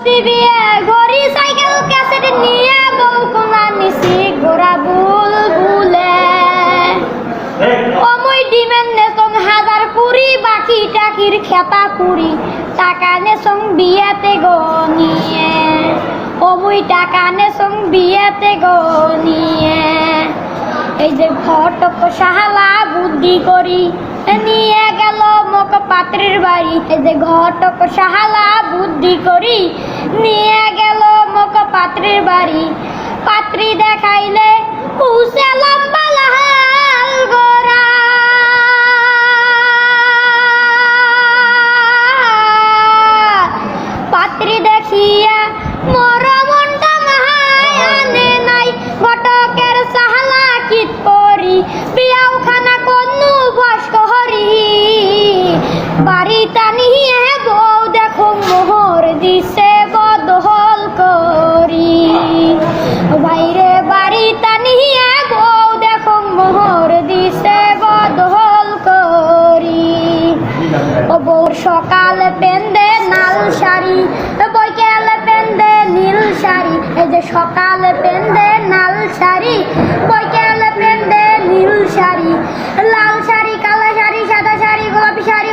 বিয়ে ঘড়ি cycle cassette নিয়ে বউ কোনা নিছি গোরা বুলবুলে অমই ডিমেন নেসং হাজার পুরি বাকি টাকির খেতা পুরি টাকা নেসং বিয়েতে গনিয়ে অমই টাকা নেসং বিয়েতে গনিয়ে এই যে ঘটক সাহালা বুদ্ধি করি নিয়ে গেল মোক পাত্রের বাড়ি এই যে ঘটক সাহালা বুদ্ধি করি নিয়ে গেল মোক পাত্রের বাড়ি পাত্রী দেখাইলে উসে লম্বা লাল গোরা পাত্রী দেখিয়া মোর মনটা মায়ানে নাই ঘটকের সাহালা কিত করি বিয়াও খানা কন্নু বস্ক হরি বাড়ি টানিয়ে বউ দেখো মোহর দিছে বদহল করি বাইরে বাড়ি টানিয়ে বউ দেখো মোহর দিছে বদহল করি ও বউর সকালে পেন্দে নাল শাড়ি বৈকালে পেন্দে নীল শাড়ি এই যে সকালে পেন্দে নাল শাড়ি বৈকালে পেন্দে নীল শাড়ি লাল শাড়ি কালো শাড়ি সাদা শাড়ি গোলাপি শাড়ি